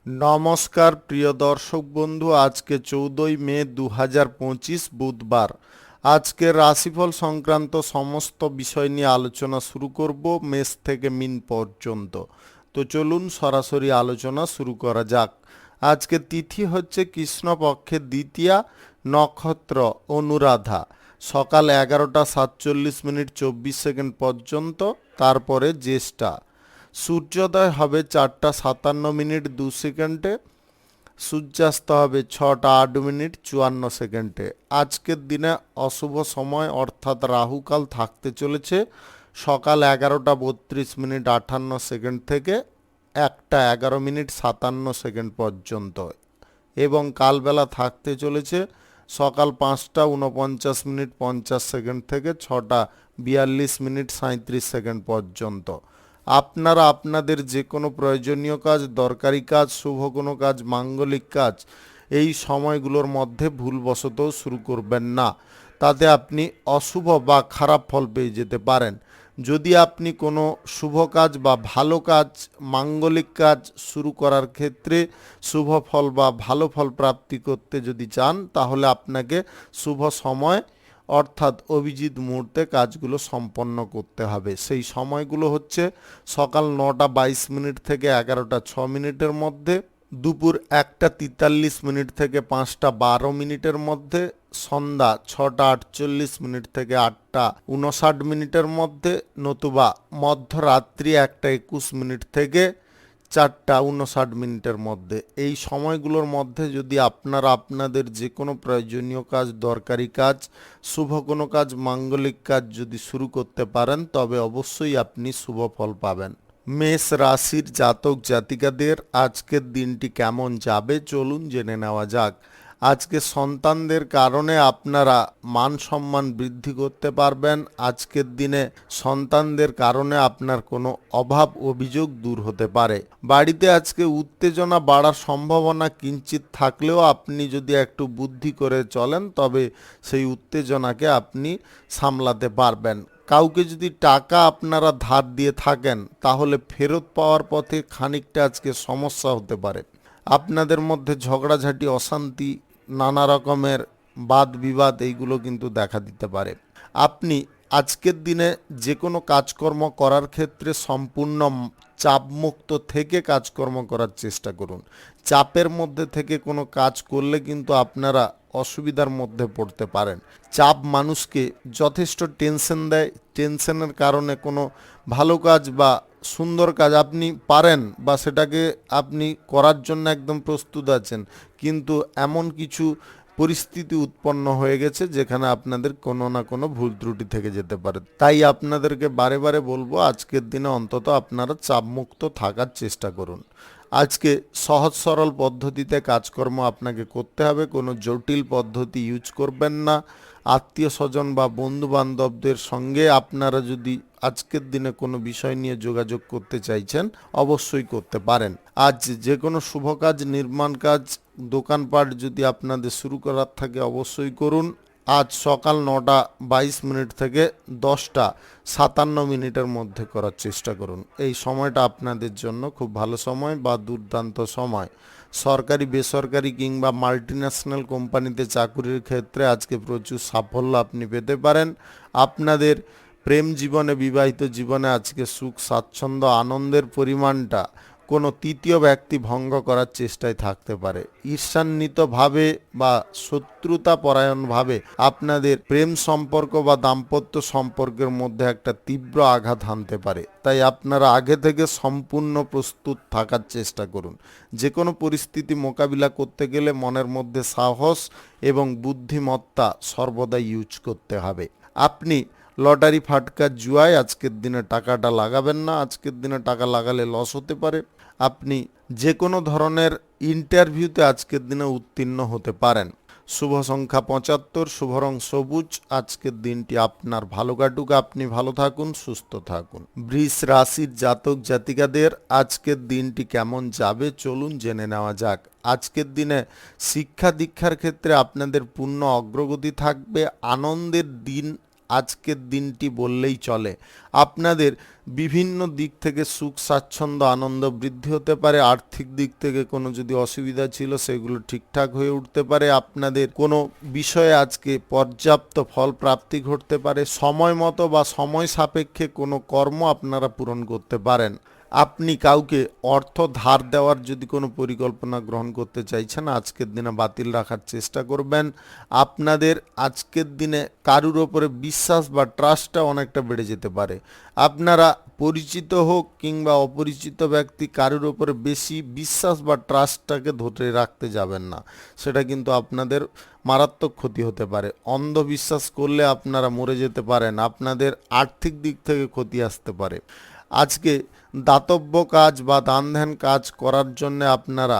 নমস্কার প্রিয় দর্শক বন্ধু, আজকে 14ই মে 2025 বুধবার। আজকের রাশিফল সংক্রান্ত সমস্ত বিষয় নিয়ে আলোচনা শুরু করব মেষ থেকে মিন পর্যন্ত। তো চলুন সরাসরি আলোচনা শুরু করা যাক। আজকে তিথি হচ্ছে কৃষ্ণপক্ষের দ্বিতীয়া, নক্ষত্র অনুরাধা, সকাল 11:47 পর্যন্ত, তারপরে জ্যেষ্ঠা। সূর্যোদয় হবে 4:57 সূর্যাস্ত হবে 6:08 আজকের দিনে অশুভ সময় অর্থাৎ রাহুকাল থাকতে চলেছে সকাল 11:32 থেকে 1:11 পর্যন্ত, এবং কালবেলা থাকতে চলেছে সকাল 5:49 থেকে 6:42 পর্যন্ত। আপনারা আপনাদের যে কোনো প্রয়োজনীয় কাজ, দরকারি কাজ, শুভ কোনো কাজ, মাঙ্গলিক কাজ এই সময়গুলোর মধ্যে ভুলবশত শুরু করবেন না, তাতে আপনি অশুভ বা খারাপ ফল পেয়ে যেতে পারেন। যদি আপনি কোনো শুভ কাজ বা ভালো কাজ, মাঙ্গলিক কাজ শুরু করার ক্ষেত্রে শুভ ফল বা ভালো ফল প্রাপ্তি করতে যদি চান, তাহলে আপনাকে শুভ সময় অর্থাৎ অভিজিৎ মুহূর্তে কাজগুলো সম্পন্ন করতে হবে। সেই সময়গুলো হচ্ছে সকাল 9:22 থেকে 11:06 মধ্যে, দুপুর 1:43 থেকে 5:12 মধ্যে, সন্ধ্যা 6:48 থেকে 8:59 মধ্যে, নতুবা মধ্যরাত্রি 1:21 থেকে 4:59 মধ্যে। এই সময়গুলোর মধ্যে যদি আপনারা আপনাদের যে কোনো প্রয়োজনীয় কাজ, দরকারি কাজ, শুভ কোনো কাজ, মাঙ্গলিক কাজ যদি শুরু করতে পারেন, তবে অবশ্যই আপনি শুভ ফল পাবেন। মেষ রাশির জাতক জাতিকাদের আজকের দিনটি কেমন যাবে চলুন জেনে নেওয়া যাক। আজকে সন্তানদের কারণে আপনারা মান সম্মান বৃদ্ধি করতে পারবেন। আজকের দিনে সন্তানদের কারণে আপনার কোনো অভাব অভিযোগ দূর হতে পারে। বাড়িতে আজকে উত্তেজনা বাড়ার সম্ভাবনা কিঞ্চিত থাকলেও আপনি যদি একটু বুদ্ধি করে চলেন, তবে সেই উত্তেজনাকে আপনি সামলাতে পারবেন। কাউকে যদি টাকা আপনারা ধার দিয়ে থাকেন, তাহলে ফেরত পাওয়ার পথে খানিকটা আজকে সমস্যা হতে পারে। আপনাদের মধ্যে ঝগড়াঝাটি, অশান্তি, নানা রকমের বাদ বিবাদ এইগুলো কিন্তু দেখা দিতে পারে। আপনি আজকের দিনে যে কোনো কাজকর্ম করার ক্ষেত্রে সম্পূর্ণ চাপমুক্ত থেকে কাজকর্ম করার চেষ্টা করুন। চাপের মধ্যে থেকে কোনো কাজ করলে কিন্তু আপনারা অসুবিধার মধ্যে পড়তে পারেন। চাপ মানুষকে যথেষ্ট টেনশন দেয়। টেনশনের কারণে কোনো ভালো কাজ বা সুন্দর কাজ আপনি পারেন বা সেটাকে আপনি করার জন্য একদম প্রস্তুত আছেন, কিন্তু এমন কিছু পরিস্থিতি উৎপন্ন হয়ে গেছে যেখানে আপনাদের কোনো না কোনো ভুল ত্রুটি থেকে যেতে পারে। তাই আপনাদেরকে বারে বারে বলবো, আজকের দিনে অন্তত আপনারা চাপমুক্ত থাকার চেষ্টা করুন। আজকে সহজ সরল পদ্ধতিতে কাজকর্ম আপনাকে করতে হবে, কোনো জটিল পদ্ধতি ইউজ করবেন না। আত্মীয় স্বজন বা বন্ধু বান্ধবদের সঙ্গে আপনারা যদি আজকের দিনে কোনো বিষয় নিয়ে যোগাযোগ করতে চাইছেন, অবশ্যই করতে পারেন। আজ যে কোনো শুভ কাজ, নির্মাণ কাজ, দোকানপাট যদি আপনাদের শুরু করার থাকে অবশ্যই করুন। আজ সকাল 9:22 থেকে 10:57 মধ্যে করার চেষ্টা করুন। এই সময়টা আপনাদের জন্য খুব ভালো সময় বা দুর্দান্ত সময়। সরকারি, বেসরকারি কিংবা মাল্টিন্যাশনাল কোম্পানিতে চাকুরির ক্ষেত্রে আজকে প্রচুর সাফল্য আপনি পেতে পারেন। আপনাদের প্রেম জীবনে, বিবাহিত জীবনে আজকে সুখ, স্বাচ্ছন্দ্য, আনন্দের পরিমাণটা কোনো তৃতীয় ব্যক্তি ভঙ্গ করার চেষ্টায় থাকতে পারে। ঈর্ষান্বিতভাবে বা শত্রুতাপরায়ণভাবে আপনাদের প্রেম সম্পর্ক বা দাম্পত্য সম্পর্কের মধ্যে একটা তীব্র আঘাত হানতে পারে। তাই আপনারা আগে থেকে সম্পূর্ণ প্রস্তুত থাকার চেষ্টা করুন। যে কোনো পরিস্থিতি মোকাবিলা করতে গেলে মনের মধ্যে সাহস এবং বুদ্ধিমত্তা সর্বদা ইউজ করতে হবে। আপনি লটারি, ফাটকা, জুয়ায় আজকের দিনে টাকাটা লাগাবেন না। আজকের দিনে টাকা লাগালে লস হতে পারে। আপনি যে কোনো ধরনের ইন্টারভিউতে আজকের দিনে উত্তীর্ণ হতে পারেন। শুভ সংখ্যা 75, শুভ রং সবুজ। আজকের দিনটি আপনার ভালো কাটুক, আপনি ভালো থাকুন, সুস্থ থাকুন। বৃষ রাশির জাতক জাতিকাদের আজকের দিনটি কেমন যাবে চলুন জেনে নেওয়া যাক। আজকের দিনে শিক্ষা দীক্ষার ক্ষেত্রে আপনাদের পূর্ণ অগ্রগতি থাকবে। আনন্দের দিন আজকের দিনটি বললেই চলে। আপনাদের বিভিন্ন দিক থেকে সুখ স্বাচ্ছন্দ্য আনন্দ বৃদ্ধি হতে পারে। আর্থিক দিক থেকে কোনো যদি অসুবিধা ছিল সেগুলো ঠিকঠাক হয়ে উঠতে পারে। আপনাদের কোনো বিষয়ে আজকে পর্যাপ্ত ফল প্রাপ্তি ঘটতে পারে। সময় মতো বা সময় সাপেক্ষে কোনো কর্ম আপনারা পূরণ করতে পারেন। আপনি কাউকে অর্থ ধার দেওয়ার যদি কোনো পরিকল্পনা গ্রহণ করতে চাইছেন, আজকের দিনে বাতিল রাখার চেষ্টা করবেন। আপনাদের আজকের দিনে কারুর ওপরে বিশ্বাস বা ট্রাস্টটা অনেকটা বেড়ে যেতে পারে। আপনারা পরিচিত হোক কিংবা অপরিচিত ব্যক্তি কারুর ওপরে বেশি বিশ্বাস বা ট্রাস্টটাকে ধরে রাখতে যাবেন না, সেটা কিন্তু আপনাদের মারাত্মক ক্ষতি হতে পারে। অন্ধবিশ্বাস করলে আপনারা মরে যেতে পারেন। আপনাদের আর্থিক দিক থেকে ক্ষতি আসতে পারে। আজকে দাতব্য কাজ বা দান ধ্যান কাজ করার জন্য আপনারা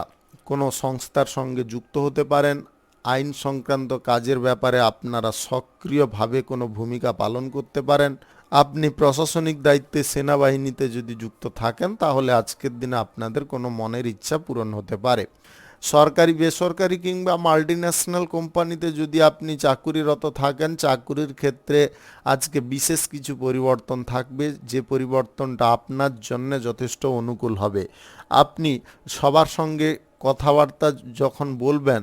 কোনো সংস্থার সঙ্গে যুক্ত হতে পারেন। আইন সংক্রান্ত কাজের ব্যাপারে আপনারা সক্রিয়ভাবে কোনো ভূমিকা পালন করতে পারেন। আপনি প্রশাসনিক দায়িত্বে সেনাবাহিনীতে যদি যুক্ত থাকেন তাহলে আজকের দিনে আপনাদের কোনো মনের ইচ্ছা পূরণ হতে পারে। সরকারি বেসরকারি কিংবা মাল্টিন্যাশনাল কোম্পানিতে যদি আপনি চাকুরিরত থাকেন, চাকুরির ক্ষেত্রে আজকে বিশেষ কিছু পরিবর্তন থাকবে, যে পরিবর্তনটা আপনার জন্য যথেষ্ট অনুকূল হবে। আপনি সবার সঙ্গে কথাবার্তা যখন বলবেন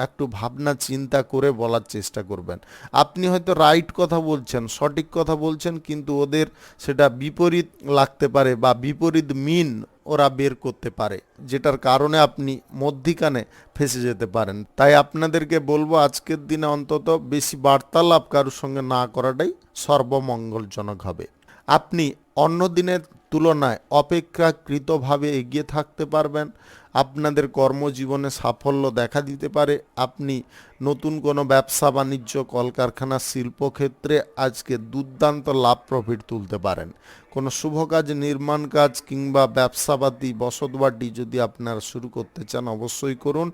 একটু ভাবনা চিন্তা করে বলার চেষ্টা করবেন। আপনি হয়তো রাইট কথা বলছেন, সঠিক কথা বলছেন, কিন্তু ওদের সেটা বিপরীত লাগতে পারে বা বিপরীত মিন ওরা বের করতে পারে, যেটার কারণে আপনি মধ্যিখানে ফেঁসে যেতে পারেন। তাই আপনাদেরকে বলবো আজকের দিনে অন্তত বেশি বার্তালাপ কারোর সঙ্গে না করাটাই সর্বমঙ্গলজনক হবে। আপনি অন্য দিনের তুলনায় অপেক্ষাকৃতভাবে এগিয়ে থাকতে পারবেন। আপনাদের কর্মজীবনে সাফল্য দেখা দিতে পারে। আপনি নতুন কোনো ব্যবসা বাণিজ্য, কলকারখানা, শিল্পক্ষেত্রে আজকে দুর্দান্ত লাভ প্রফিট তুলতে পারেন। কোনো শুভ কাজ, নির্মাণ কাজ কিংবা ব্যবসাপাতি, বসতবাড়ি যদি আপনারা শুরু করতে চান অবশ্যই করুন।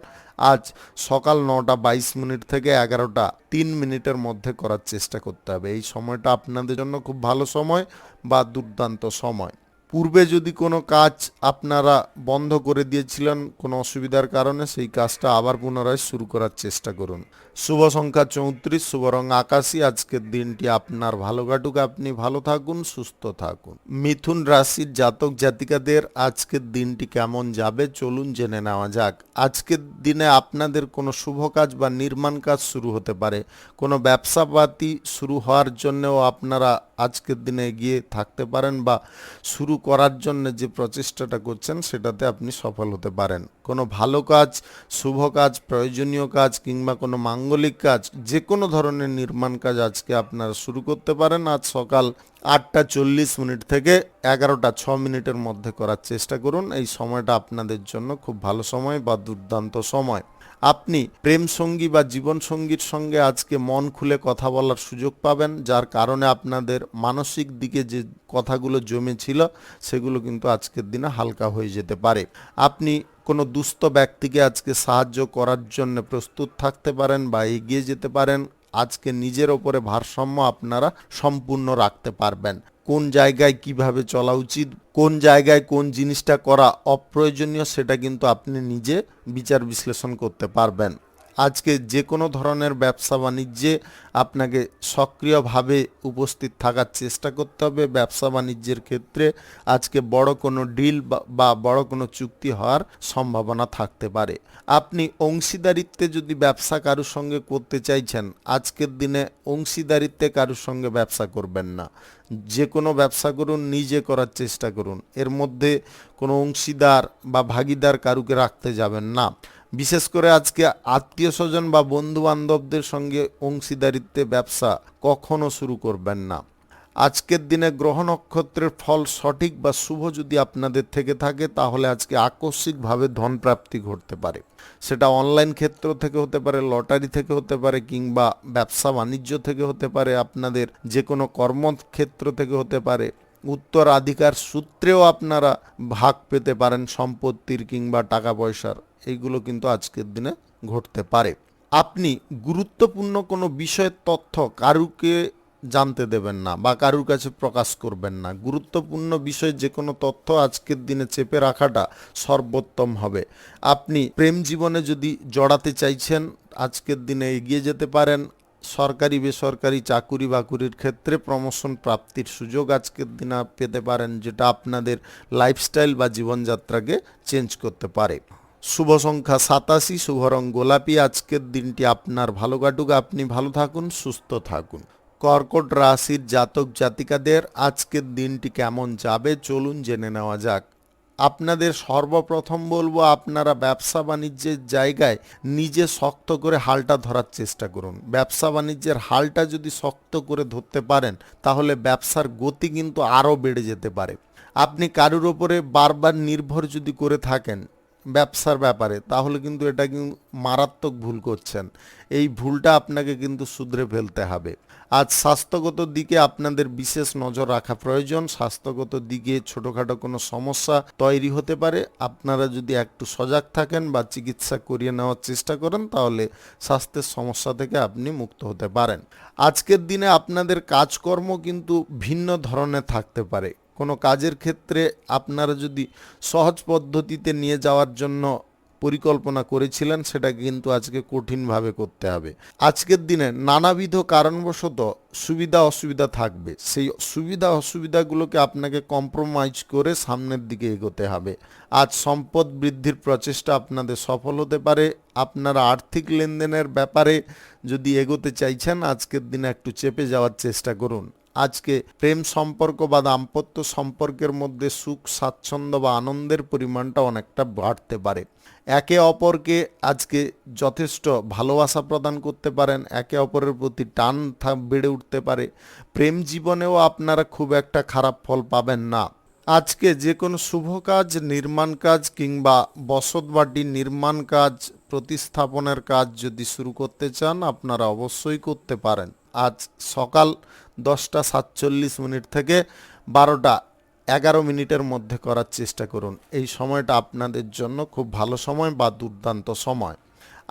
আজ সকাল 9:22 থেকে 11:03 মধ্যে করার চেষ্টা করতে হবে। এই সময়টা আপনাদের জন্য খুব ভালো সময় বা দুর্দান্ত সময়। পূর্বে যদি কোনো কাজ আপনারা বন্ধ করে দিয়েছিলেন কোনো অসুবিধার কারণে, সেই কাজটা আবার পুনরায় শুরু করার চেষ্টা করুন। শুভ সংখ্যা 34, শুভ রং আকাশী। আজকের দিনটি আপনার ভালো কাটুক, আপনি ভালো থাকুন, সুস্থ থাকুন। মিথুন রাশির জাতক জাতিকাদের আজকের দিনটি কেমন যাবে চলুন জেনে নেওয়া যাক। আজকের দিনে আপনাদের কোনো শুভ কাজ বা নির্মাণ কাজ শুরু হতে পারে। কোনো ব্যবসাপাতি শুরু হওয়ার জন্যও আপনারা আজকের দিনে এগিয়ে থাকতে পারেন বা শুরু করার জন্য যে প্রচেষ্টাটা করছেন সেটাতে আপনি সফল হতে পারেন। কোনো ভালো কাজ, শুভ কাজ, প্রয়োজনীয় কাজ কিংবা কোনো মাঙ্গলিক কাজ, যে কোনো ধরনের নির্মাণ কাজ আজকে আপনারা শুরু করতে পারেন। আজ সকাল 8:40 থেকে 11:06 মধ্যে করার চেষ্টা করুন। এই সময়টা আপনাদের জন্য খুব ভালো সময় বা দুর্দান্ত সময়। আপনি প্রেম সঙ্গী বা জীবন সঙ্গীর সঙ্গে আজকে মন খুলে কথা বলার সুযোগ পাবেন, যার কারণে আপনাদের মানসিক দিকে যে কথাগুলো জমেছিল সেগুলো কিন্তু আজকের দিনে হালকা হয়ে যেতে পারে। আপনি কোনো দুস্থ ব্যক্তিকে আজকে সাহায্য করার জন্য প্রস্তুত থাকতে পারেন বা এগিয়ে যেতে পারেন। আজকে নিজের ওপরে ভারসাম্য আপনারা সম্পূর্ণ রাখতে পারবেন। কোন জায়গায় কিভাবে চলা উচিত, কোন জায়গায় কোন জিনিসটা করা অপ্রয়োজনীয়, সেটা কিন্তু আপনি নিজে বিচার বিশ্লেষণ করতে পারবেন। আজকে যে কোনো ধরনের ব্যবসা বাণিজ্যে আপনাকে সক্রিয়ভাবে উপস্থিত থাকার চেষ্টা করতে হবে। ব্যবসা বাণিজ্যের ক্ষেত্রে আজকে বড় কোনো ডিল বা বড় কোনো চুক্তি হওয়ার সম্ভাবনা থাকতে পারে। আপনি অংশীদারিত্বে যদি ব্যবসা কারোর সঙ্গে করতে চাইছেন, আজকের দিনে অংশীদারিত্বে কারোর সঙ্গে ব্যবসা করবেন না। যে কোনো ব্যবসা করুন, নিজে করার চেষ্টা করুন। এর মধ্যে কোনো অংশীদার বা ভাগিদার কারুকে রাখতে যাবেন না। বিশেষ করে আজকে আত্মীয় স্বজন বা বন্ধু বান্ধবদের সঙ্গে অংশীদারিত্বে ব্যবসা কখনো শুরু করবেন না। আজকের দিনে গ্রহ নক্ষত্রের ফল সঠিক বা শুভ যদি আপনাদের থেকে থাকে তাহলে আজকে আকস্মিকভাবে ধন প্রাপ্তি ঘটতে পারে। সেটা অনলাইন ক্ষেত্র থেকে হতে পারে, লটারি থেকে হতে পারে কিংবা ব্যবসা বাণিজ্য থেকে হতে পারে, আপনাদের যে কোনো কর্মক্ষেত্র থেকে হতে পারে। উত্তরাধিকার সূত্রেও আপনারা ভাগ পেতে পারেন সম্পত্তির কিংবা টাকা পয়সার। এইগুলো কিন্তু আজকের দিনে ঘটতে পারে। আপনি গুরুত্বপূর্ণ কোনো বিষয়ের তথ্য কারুকে জানতে দেবেন না বা কারুর কাছে প্রকাশ করবেন না। গুরুত্বপূর্ণ বিষয় যে কোনো তথ্য আজকের দিনে চেপে রাখাটা সর্বোত্তম হবে। আপনি প্রেম জীবনে যদি জড়াতে চাইছেন, আজকের দিনে এগিয়ে যেতে পারেন। সরকারি বেসরকারি চাকুরি বাকুরির ক্ষেত্রে প্রমোশন প্রাপ্তির সুযোগ আজকের দিনে পেতে পারেন, যেটা আপনাদের লাইফস্টাইল বা জীবনযাত্রাকে চেঞ্জ করতে পারে। শুভ সংখ্যা 87, শুভ রং গোলাপি। আজকের দিনটি আপনার ভালো কাটুক, আপনি ভালো থাকুন, সুস্থ থাকুন। কর্কট রাশির জাতক জাতিকাদের আজকের দিনটি কেমন যাবে চলুন জেনে নেওয়া যাক। আপনাদের সর্বপ্রথম বলবো, আপনারা ব্যবসা বাণিজ্যের জায়গায় নিজে শক্ত করে হালটা ধরার চেষ্টা করুন। ব্যবসা বাণিজ্যের হালটা যদি শক্ত করে ধরতে পারেন তাহলে ব্যবসার গতি কিন্তু আরও বেড়ে যেতে পারে। আপনি কারোর ওপরে বারবার নির্ভর যদি করে থাকেন ব্যবসার ব্যাপারে, তাহলে কিন্তু এটা কিন্তু মারাত্মক ভুল করছেন। এই ভুলটা আপনাকে কিন্তু শুধরে ফেলতে হবে। আজ স্বাস্থ্যগত দিকে আপনাদের বিশেষ নজর রাখা প্রয়োজন। স্বাস্থ্যগত দিকে ছোটোখাটো কোনো সমস্যা তৈরি হতে পারে। আপনারা যদি একটু সজাগ থাকেন বা চিকিৎসা করিয়ে নেওয়ার চেষ্টা করেন তাহলে স্বাস্থ্যের সমস্যা থেকে আপনি মুক্ত হতে পারেন। আজকের দিনে আপনাদের কাজকর্ম কিন্তু ভিন্ন ধরনের থাকতে পারে। কোনো কাজের ক্ষেত্রে আপনারা যদি সহজ পদ্ধতিতে নিয়ে যাওয়ার জন্য পরিকল্পনা করেছিলেন সেটা কিন্তু আজকে কঠিনভাবে করতে হবে। আজকের দিনে নানাবিধ কারণবশত সুবিধা অসুবিধা থাকবে, সেই সুবিধা অসুবিধাগুলোকে আপনাকে কম্প্রোমাইজ করে সামনের দিকে এগোতে হবে। আজ সম্পদ বৃদ্ধির প্রচেষ্টা আপনাদের সফল হতে পারে। আপনারা আর্থিক লেনদেনের ব্যাপারে যদি এগোতে চাইছেন আজকের দিনে একটু চেপে যাওয়ার চেষ্টা করুন। আজকে প্রেম সম্পর্ক বা দাম্পত্য সম্পর্কের মধ্যে সুখ স্বাচ্ছন্দ্য বা আনন্দের পরিমাণটা অনেকটা বাড়তে পারে। একে অপরকে আজকে যথেষ্ট ভালোবাসা প্রদান করতে পারেন, একে অপরের প্রতি টান বেড়ে উঠতে পারে। প্রেম জীবনেও আপনারা খুব একটা খারাপ ফল পাবেন না। আজকে যে কোনো শুভ কাজ, নির্মাণ কাজ কিংবা বসতবাড়ির নির্মাণ কাজ, প্রতিস্থাপনের কাজ যদি শুরু করতে চান আপনারা অবশ্যই করতে পারেন। আজ সকাল 10:47 থেকে 12:11 মধ্যে করার চেষ্টা করুন। এই সময়টা আপনাদের জন্য খুব ভালো সময় বা দুর্দান্ত সময়।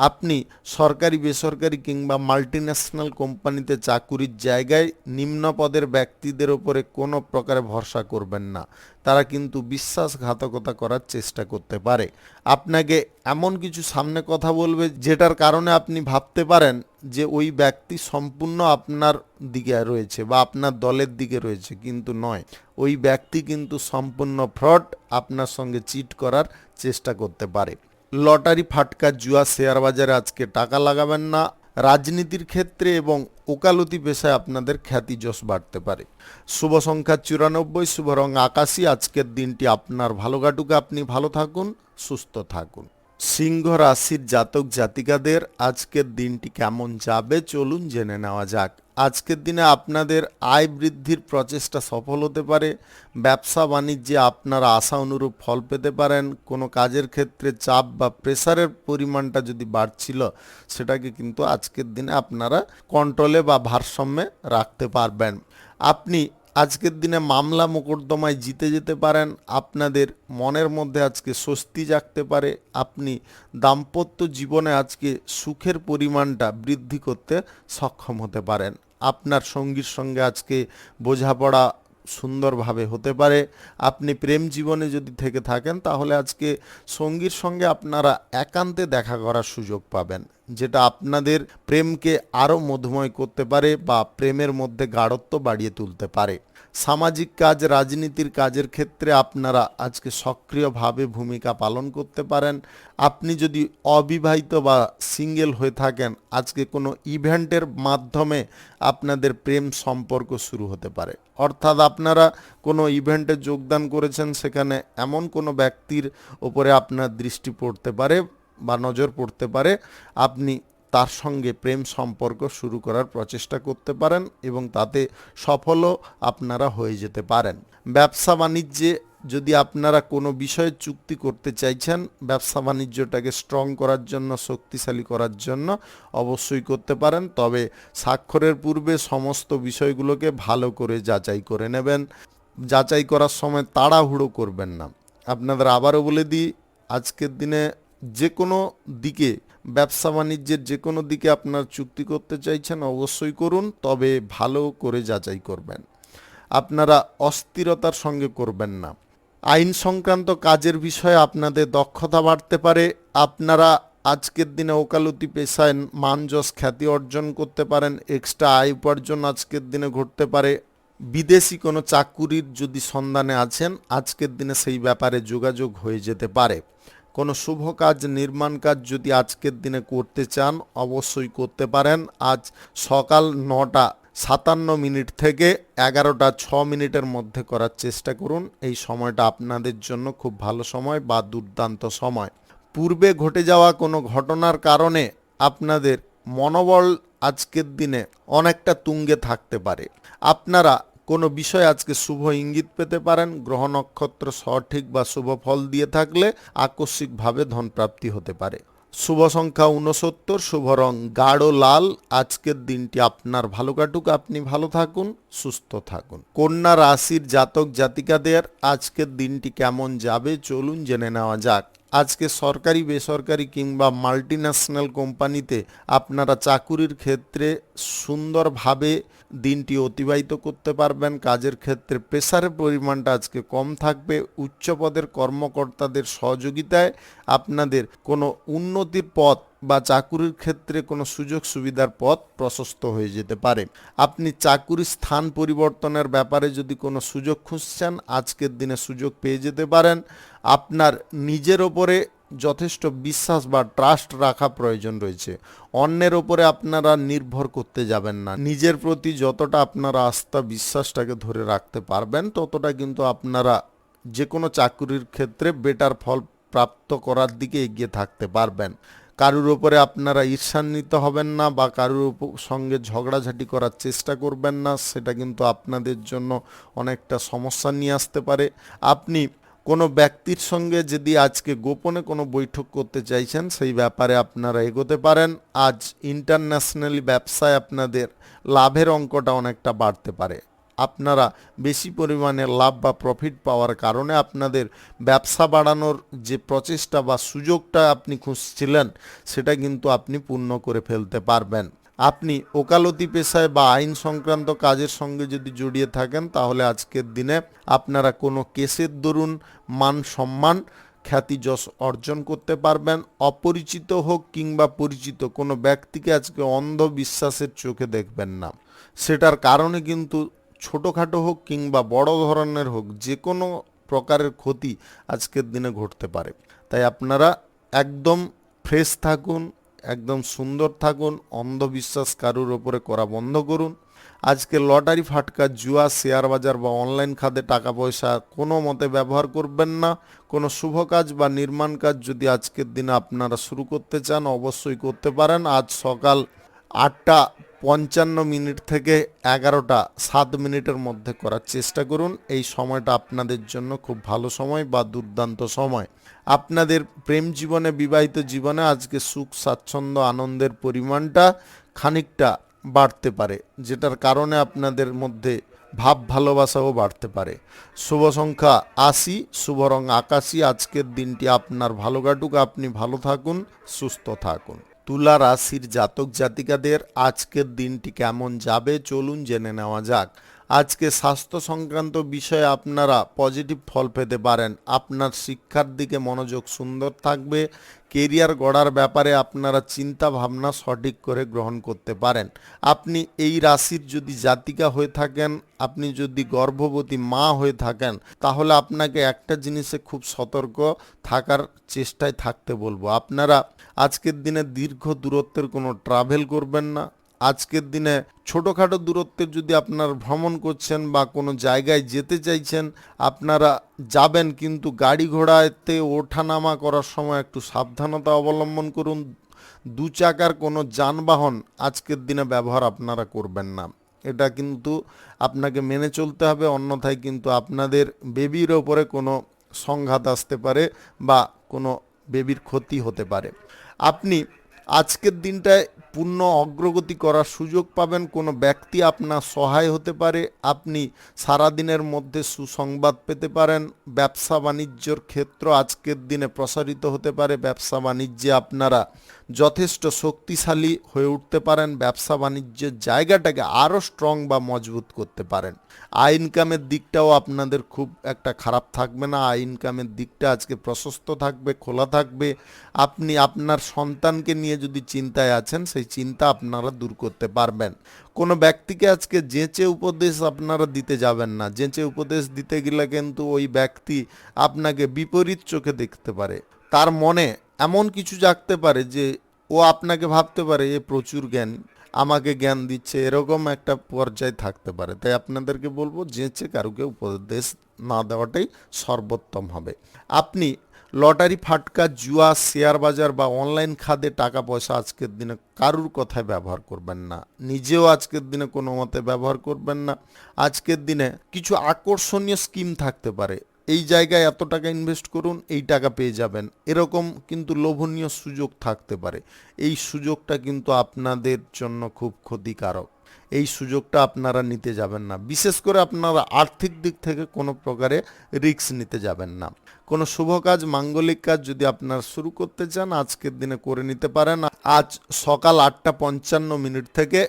আপনি সরকারি বেসরকারি কিংবা মাল্টিন্যাশনাল কোম্পানিতে চাকুরির জায়গায় নিম্ন পদের ব্যক্তিদের ওপরে কোনো প্রকারে ভরসা করবেন না। তারা কিন্তু বিশ্বাসঘাতকতা করার চেষ্টা করতে পারে। আপনাকে এমন কিছু সামনে কথা বলবে যেটার কারণে আপনি ভাবতে পারেন যে ওই ব্যক্তি সম্পূর্ণ আপনার দিকে রয়েছে বা আপনার দলের দিকে রয়েছে, কিন্তু নয়। ওই ব্যক্তি কিন্তু সম্পূর্ণ ফ্রড, আপনার সঙ্গে চিট করার চেষ্টা করতে পারে। লটারি, ফাটকা, জুয়া, শেয়ার বাজারে আজকে টাকা লাগাবেন না। রাজনীতির ক্ষেত্রে এবং ওকালতি পেশায় আপনাদের খ্যাতি যশ বাড়তে পারে। শুভ সংখ্যা 94, শুভ রং আকাশী। আজকের দিনটি আপনার ভালো কাটুক, আপনি ভালো থাকুন, সুস্থ থাকুন। সিংহ রাশির জাতক জাতিকাদের আজকের দিনটি কেমন যাবে চলুন জেনে নেওয়া যাক। আজকের দিনে আপনাদের আয় বৃদ্ধির প্রচেষ্টা সফল হতে পারে। ব্যবসা বাণিজ্যে আপনারা আশা অনুরূপ ফল পেতে পারেন। কোনো কাজের ক্ষেত্রে চাপ বা প্রেসারের পরিমাণটা যদি বাড়ছিল সেটাকে কিন্তু আজকের দিনে আপনারা কন্ট্রোলে বা ভারসাম্যে রাখতে পারবেন। আপনি আজকের দিনে মামলা মোকদ্দমায় জিতে যেতে পারেন। আপনাদের মনের মধ্যে আজকে স্বস্তি জাগতে পারে। আপনি দাম্পত্য জীবনে আজকে সুখের পরিমাণটা বৃদ্ধি করতে সক্ষম হতে পারেন। আপনার সঙ্গীর সঙ্গে আজকে বোঝাপড়া সুন্দরভাবে হতে পারে। আপনি প্রেম জীবনে যদি থেকে থাকেন তাহলে আজকে সঙ্গীর সঙ্গে আপনারা একান্তে দেখা করার সুযোগ পাবেন, যেটা আপনাদের প্রেমকে আরও মধুময় করতে পারে বা প্রেমের মধ্যে গাঢ়ত্ব বাড়িয়ে তুলতে পারে। সামাজিক কাজ, রাজনীতির কাজের ক্ষেত্রে আপনারা আজকে সক্রিয়ভাবে ভূমিকা পালন করতে পারেন। আপনি যদি অবিবাহিত বা সিঙ্গেল হয়ে থাকেন আজকে কোনো ইভেন্টের মাধ্যমে আপনাদের প্রেম সম্পর্ক শুরু হতে পারে। অর্থাৎ আপনারা কোনো ইভেন্টে যোগদান করেছেন, সেখানে এমন কোনো ব্যক্তির ওপরে আপনার দৃষ্টি পড়তে পারে বা নজর পড়তে পারে, আপনি তার সঙ্গে প্রেম সম্পর্ক শুরু করার প্রচেষ্টা করতে পারেন এবং তাতে সফলও আপনারা হয়ে যেতে পারেন। ব্যবসা বাণিজ্যে যদি আপনারা কোনো বিষয়ে চুক্তি করতে চাইছেন, ব্যবসা বাণিজ্যটাকে স্ট্রং করার জন্য, শক্তিশালী করার জন্য অবশ্যই করতে পারেন। তবে স্বাক্ষরের পূর্বে সমস্ত বিষয়গুলোকে ভালো করে যাচাই করে নেবেন। যাচাই করার সময় তাড়াহুড়ো করবেন না। আপনাদের আবারও বলে দিই, আজকের দিনে যে কোনো দিকে, ব্যবসা বাণিজ্যের যে কোনো দিকে আপনার চুক্তি করতে চাইছেন অবশ্যই করুন, তবে ভালো করে যাচাই করবেন। আপনারা অস্থিরতার সঙ্গে করবেন না। আইন সংক্রান্ত কাজের বিষয়ে আপনাদের দক্ষতা বাড়তে পারে। আপনারা আজকের দিনে ওকালতি পেশায় মান যশ খ্যাতি অর্জন করতে পারেন, এক্সট্রা আয় উপার্জন আজকের দিনে ঘটতে পারে। বিদেশি কোনো চাকুরির যদি সন্ধানে আছেন, আজকের দিনে সেই ব্যাপারে যোগাযোগ হয়ে যেতে পারে। কোনো শুভ কাজ, নির্মাণ কাজ যদি আজকের দিনে করতে চান, অবশ্যই করতে পারেন। আজ সকাল 9:57 থেকে 11:06 মধ্যে করার চেষ্টা করুন। এই সময়টা আপনাদের জন্য খুব ভালো সময় বা দুর্দান্ত সময়। পূর্বে ঘটে যাওয়া কোনো ঘটনার কারণে আপনাদের মনোবল আজকের দিনে অনেকটা তুঙ্গে থাকতে পারে। আপনারা কোনো বিষয়ে আজকে শুভ ইঙ্গিত পেতে পারেন। গ্রহ নক্ষত্র সঠিক বা শুভ ফল দিয়ে থাকলে আকস্মিকভাবে ধনপ্রাপ্তি হতে পারে। শুভ সংখ্যা 69, শুভ রং গাঢ় লাল। আজকের দিনটি আপনার ভালো কাটুক, আপনি ভালো থাকুন, সুস্থ থাকুন। কন্যা রাশির জাতক জাতিকাদের আজকের দিনটি কেমন যাবে চলুন জেনে নেওয়া যাক। আজকে সরকারি, বেসরকারি কিংবা মাল্টিন্যাশনাল কোম্পানিতে আপনারা চাকুরির ক্ষেত্রে সুন্দরভাবে দিনটি অতিবাহিত করতে পারবেন। কাজের ক্ষেত্রে প্রেসারের পরিমাণটা আজকে কম থাকবে। উচ্চ পদের কর্মকর্তাদের সহযোগিতায় আপনাদের কোনো উন্নতির পথ বা চাকুরির ক্ষেত্রে কোনো সুযোগ সুবিধার পথ প্রশস্ত হয়ে যেতে পারে। আপনি চাকুরির স্থান পরিবর্তনের ব্যাপারে যদি কোনো সুযোগ খুঁজছেন, আজকের দিনে সুযোগ পেয়ে যেতে পারেন। আপনার নিজের ওপরে যথেষ্ট বিশ্বাস বা ট্রাস্ট রাখা প্রয়োজন রয়েছে। অন্যের ওপরে আপনারা নির্ভর করতে যাবেন না। নিজের প্রতি যতটা আপনারা আস্থা বিশ্বাসটাকে ধরে রাখতে পারবেন, ততটা কিন্তু আপনারা যে কোনো চাকুরির ক্ষেত্রে বেটার ফল প্রাপ্ত করার দিকে এগিয়ে থাকতে পারবেন। কারুর ওপরে আপনারা ঈর্ষান্বিত হবেন না বা কারুর সঙ্গে ঝগড়াঝাটি করার চেষ্টা করবেন না। সেটা কিন্তু আপনাদের জন্য অনেকটা সমস্যা নিয়ে আসতে পারে। আপনি কোনো ব্যক্তির সঙ্গে যদি আজকে গোপনে কোনো বৈঠক করতে চাইছেন, সেই ব্যাপারে আপনারা এগোতে পারেন। আজ ইন্টারন্যাশনালি ব্যবসায় আপনাদের লাভের অঙ্কটা অনেকটা বাড়তে পারে। আপনারা বেশি পরিমাণে লাভ বা প্রফিট পাওয়ার কারণে আপনাদের ব্যবসা বাড়ানোর যে প্রচেষ্টা বা সুযোগটা আপনি খুঁজছিলেন, সেটা কিন্তু আপনি পূর্ণ করে ফেলতে পারবেন। আপনি ওকালতি পেশায় বা আইন সংক্রান্ত কাজের সঙ্গে যদি জড়িয়ে থাকেন, তাহলে আজকের দিনে আপনারা কোনো কেসের দরুন মান সম্মান খ্যাতি যশ অর্জন করতে পারবেন। অপরিচিত হোক কিংবা পরিচিত কোনো ব্যক্তিকে আজকে অন্ধবিশ্বাসের চোখে দেখবেন না। সেটার কারণে কিন্তু ছোটোখাটো হোক কিংবা বড় ধরনের হোক, যে কোনো প্রকারের ক্ষতি আজকের দিনে ঘটতে পারে। তাই আপনারা একদম ফ্রেশ থাকুন, একদম সুন্দর থাকুন। অন্ধবিশ্বাস কারুর ওপরে করা বন্ধ করুন। আজকে লটারি, ফাটকা, জুয়া, শেয়ার বাজার বা অনলাইন খাতে টাকা পয়সা কোনো মতে ব্যবহার করবেন না। কোনো শুভ কাজ বা নির্মাণ কাজ যদি আজকের দিনে আপনারা শুরু করতে চান, অবশ্যই করতে পারেন। আজ সকাল 8:55 থেকে 11:07 মধ্যে করার চেষ্টা করুন। এই সময়টা আপনাদের জন্য খুব ভালো সময় বা দুর্দান্ত সময়। আপনাদের প্রেম জীবনে, বিবাহিত জীবনে আজকে সুখ, স্বাচ্ছন্দ্য, আনন্দের পরিমাণটা খানিকটা বাড়তে পারে, যেটার কারণে আপনাদের মধ্যে ভাব ভালোবাসাও বাড়তে পারে। শুভ সংখ্যা 80, শুভ রং আকাশী। আজকের দিনটি আপনার ভালো কাটুক, আপনি ভালো থাকুন, সুস্থ থাকুন। তুলা রাশির জাতক জাতিকাদের আজকের দিনটি কেমন যাবে চলুন জেনে নেওয়া যাক। আজকে স্বাস্থ্য সংক্রান্ত বিষয়ে আপনারা পজিটিভ ফল পেতে পারেন। আপনার শিক্ষার দিকে মনোযোগ সুন্দর থাকবে। কেরিয়ার গড়ার ব্যাপারে আপনারা চিন্তা ভাবনা সঠিক করে গ্রহণ করতে পারেন। আপনি এই রাশির যদি জাতিকা হয়ে থাকেন, আপনি যদি গর্ভবতী মা হয়ে থাকেন, তাহলে আপনাকে একটা জিনিসে খুব সতর্ক থাকার চেষ্টায় থাকতে বলবো। আপনারা আজকের দিনে দীর্ঘ দূরত্বের কোনো ট্রাভেল করবেন না। আজকের দিনে ছোটোখাটো দূরত্বের যদি আপনারা ভ্রমণ করছেন বা কোনো জায়গায় যেতে চাইছেন, আপনারা যাবেন, কিন্তু গাড়ি ঘোড়াতে ওঠানামা করার সময় একটু সাবধানতা অবলম্বন করুন। দু চাকার কোনো যানবাহন আজকের দিনে ব্যবহার আপনারা করবেন না। এটা কিন্তু আপনাকে মেনে চলতে হবে, অন্যথায় কিন্তু আপনাদের বেবির ওপরে কোনো সংঘাত আসতে পারে বা কোনো বেবির ক্ষতি হতে পারে। আপনি আজকের দিনটায় পূর্ণ অগ্রগতি করার সুযোগ পাবেন। কোনো ব্যক্তি আপনার সহায় হতে পারে, আপনি সারাদিনের মধ্যে সুসংবাদ পেতে পারেন। ব্যবসা বাণিজ্যর ক্ষেত্র আজকের দিনে প্রসারিত হতে পারে। ব্যবসা বাণিজ্যে আপনারা যথেষ্ট শক্তিশালী হয়ে উঠতে পারেন। ব্যবসা বাণিজ্যের জায়গাটাকে আরও স্ট্রং বা মজবুত করতে পারেন। আয় ইনকামের দিকটাও আপনাদের খুব একটা খারাপ থাকবে না। আয় ইনকামের দিকটা আজকে প্রশস্ত থাকবে, খোলা থাকবে। আপনি আপনার সন্তানকে নিয়ে যদি চিন্তায় আছেন, সেই চিন্তা আপনারা দূর করতে পারবেন। কোনো ব্যক্তিকে আজকে যেচে উপদেশ আপনারা দিতে যাবেন না। যেচে উপদেশ দিতে গেলে কিন্তু ওই ব্যক্তি আপনাকে বিপরীত চোখে দেখতে পারে। তার মনে এমন কিছু জাগতে পারে যে ও আপনাকে ভাবতে পারে এ প্রচুর জ্ঞান, আমাকে জ্ঞান দিচ্ছে, এরকম একটা পর্যায়ে থাকতে পারে। তাই আপনাদেরকে বলবো যেচে কারুকে উপদেশ না দেওয়াটাই সর্বোত্তম হবে। আপনি লটারি, ফাটকা, জুয়া, শেয়ার বাজার বা অনলাইন খাতে টাকা পয়সা আজকের দিনে কারুর কথায় ব্যবহার করবেন না। নিজেও আজকের দিনে কোনো মতে ব্যবহার করবেন না। আজকের দিনে কিছু আকর্ষণীয় স্কিম থাকতে পারে, এই জায়গায় এত টাকা ইনভেস্ট করুন, এই টাকা পেয়ে যাবেন, এরকম কিন্তু লোভনীয় সুযোগ থাকতে পারে। এই সুযোগটা কিন্তু আপনাদের জন্য খুব ক্ষতিকারক। এই সুযোগটা আপনারা নিতে যাবেন না। বিশেষ করে আপনারা আর্থিক দিক থেকে কোনো প্রকারে রিস্ক নিতে যাবেন না। কোনো শুভ কাজ, মাঙ্গলিক কাজ যদি আপনারা শুরু করতে চান, আজকের দিনে করে নিতে পারেন। আজ সকাল 8:55 থেকে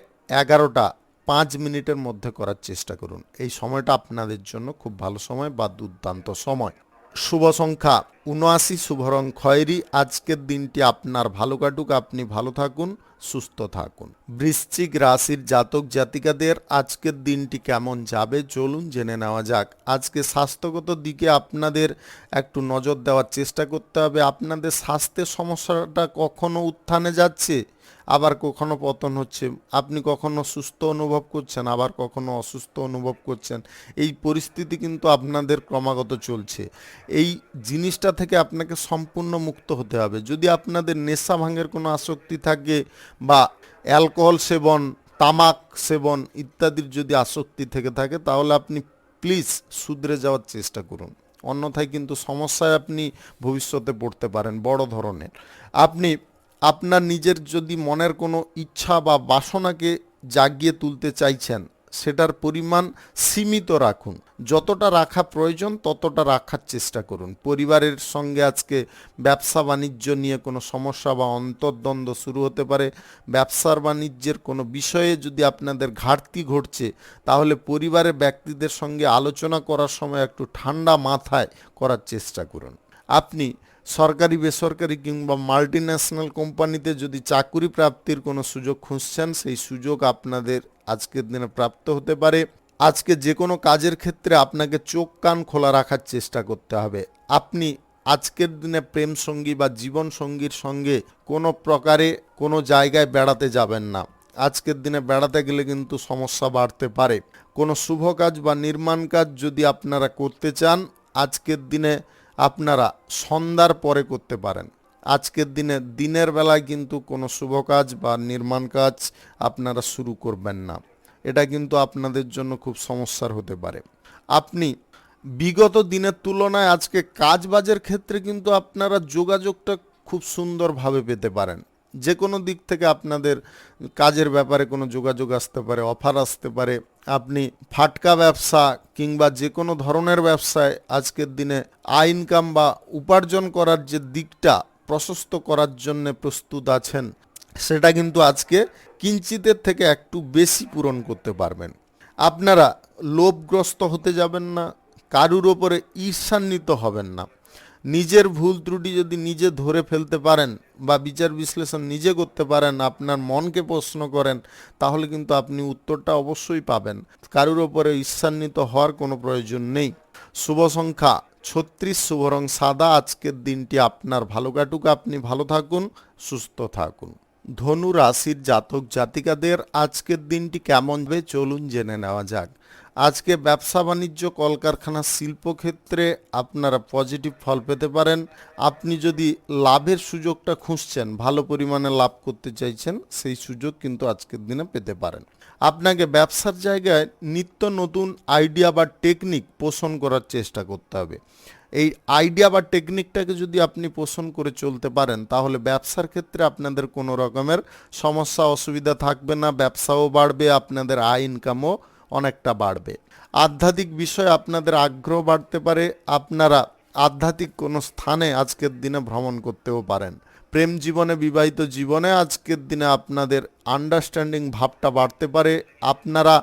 11:05 মধ্যে করার চেষ্টা করুন। এই সময়টা আপনাদের জন্য খুব ভালো সময় বা দুর্দান্ত সময়। শুভ সংখ্যা 79, শুভ রং খয়েরি। আজকের দিনটি আপনার ভালো কাটুক, আপনি ভালো থাকুন, সুস্থ থাকুন। বৃশ্চিক রাশির জাতক জাতিকাদের আজকের দিনটি কেমন যাবে চলুন জেনে নেওয়া যাক। আজকে স্বাস্থ্যগত দিকে আপনাদের একটু নজর দেওয়ার চেষ্টা করতে হবে। আপনাদের স্বাস্থ্যের সমস্যাটা কখনো উত্থানে যাচ্ছে, আবার কখনো পতন হচ্ছে। আপনি কখনো সুস্থ অনুভব করছেন, আবার কখনো অসুস্থ অনুভব করছেন। এই পরিস্থিতি কিন্তু আপনাদের ক্রমাগত চলছে। এই জিনিসটা থেকে আপনাকে সম্পূর্ণ মুক্ত হতে হবে। যদি আপনাদের নেশা ভাঙের কোনো আসক্তি থাকে বা অ্যালকোহল সেবন, তামাক সেবন ইত্যাদির যদি আসক্তি থেকে থাকে, তাহলে আপনি প্লিজ শুধরে যাওয়ার চেষ্টা করুন। অন্যথায় কিন্তু সমস্যায় আপনি ভবিষ্যতে পড়তে পারেন বড় ধরনের। আপনি আপনার নিজের যদি মনের কোনো ইচ্ছা বা বাসনাকে জাগিয়ে তুলতে চাইছেন, সেটার পরিমাণ সীমিত রাখুন। যতটা রাখা প্রয়োজন ততটা রাখার চেষ্টা করুন। পরিবারের সঙ্গে আজকে ব্যবসা বাণিজ্য নিয়ে কোনো সমস্যা বা অন্তর্দ্বন্দ্ব শুরু হতে পারে। ব্যবসার বাণিজ্যের কোনো বিষয়ে যদি আপনাদের ঘাটতি ঘটছে, তাহলে পরিবারের ব্যক্তিদের সঙ্গে আলোচনা করার সময় একটু ঠান্ডা মাথায় করার চেষ্টা করুন। আপনি সরকারি, বেসরকারি কিংবা মাল্টিন্যাশনাল কোম্পানিতে যদি চাকুরি প্রাপ্তির কোনো সুযোগ খুঁজছেন, সেই সুযোগ আপনাদের আজকের দিনে প্রাপ্ত হতে পারে। আজকে যে কোনো কাজের ক্ষেত্রে আপনাকে চোখ কান খোলা রাখার চেষ্টা করতে হবে। আপনি আজকের দিনে প্রেম সঙ্গী বা জীবন সঙ্গীর সঙ্গে কোনো প্রকারে কোনো জায়গায় বেড়াতে যাবেন না। আজকের দিনে বেড়াতে গেলে কিন্তু সমস্যা বাড়তে পারে। কোনো শুভ কাজ বা নির্মাণ কাজ যদি আপনারা করতে চান, আজকের দিনে আপনারা সন্ধ্যার পরে করতে পারেন। আজকের দিনে দিনের বেলায় কিন্তু কোনো শুভ কাজ বা নির্মাণ কাজ আপনারা শুরু করবেন না। এটা কিন্তু আপনাদের জন্য খুব সমস্যার হতে পারে। আপনি বিগত দিনের তুলনায় আজকে কাজবাজের ক্ষেত্রে কিন্তু আপনারা যোগাযোগটা খুব সুন্দরভাবে পেতে পারেন। যে কোনো দিক থেকে আপনাদের কাজের ব্যাপারে কোনো যোগাযোগ আসতে পারে, অফার আসতে পারে। আপনি ফাটকা ব্যবসা কিংবা যে কোনো ধরনের ব্যবসায় আজকের দিনে আয় ইনকাম বা উপার্জন করার যে দিকটা প্রশস্ত করার জন্য প্রস্তুত আছেন, সেটা কিন্তু আজকে কিঞ্চিতের থেকে একটু বেশি পূরণ করতে পারবেন। আপনারা লোভগ্রস্ত হতে যাবেন না, কারুর ওপরে ঈর্ষান্বিত হবেন না। নিজের ভুল ত্রুটি যদি নিজে ধরে ফেলতে পারেন বা বিচার বিশ্লেষণ নিজে করতে পারেন, আপনার মনকে প্রশ্ন করেন, তাহলে কিন্তু আপনি উত্তরটা অবশ্যই পাবেন। কারুর ওপরে ঈর্ষান্বিত হওয়ার কোনো প্রয়োজন নেই। শুভ সংখ্যা 36, শুভ রং সাদা। আজকের দিনটি আপনার ভালো কাটুক, আপনি ভালো থাকুন, সুস্থ থাকুন। ধনু রাশির জাতক জাতিকাদের আজকের দিনটি কেমন যাবে চলুন জেনে নেওয়া যাক। আজকে ব্যবসা বাণিজ্য, কলকারখানা, শিল্পক্ষেত্রে আপনারা পজিটিভ ফল পেতে পারেন। আপনি যদি লাভের সুযোগটা খুঁজছেন, ভালো পরিমাণে লাভ করতে চাইছেন, সেই সুযোগ কিন্তু আজকের দিনে পেতে পারেন। আপনাকে ব্যবসার জায়গায় নিত্য নতুন আইডিয়া বা টেকনিক পোষণ করার চেষ্টা করতে হবে। এই আইডিয়া বা টেকনিকটাকে যদি আপনি পোষণ করে চলতে পারেন, তাহলে ব্যবসার ক্ষেত্রে আপনাদের কোনো রকমের সমস্যা অসুবিধা থাকবে না, ব্যবসাও বাড়বে, আপনাদের আয় ইনকামও অনেকটা বাড়বে। আধ্যাত্মিক বিষয়ে আপনাদের আগ্রহ বাড়তে পারে, আপনারা আধ্যাত্মিক কোনো স্থানে আজকের দিনে ভ্রমণ করতেও পারেন। প্রেম জীবনে, বিবাহিত জীবনে আজকের দিনে আপনাদের আন্ডারস্ট্যান্ডিং ভাবটা বাড়তে পারে। আপনারা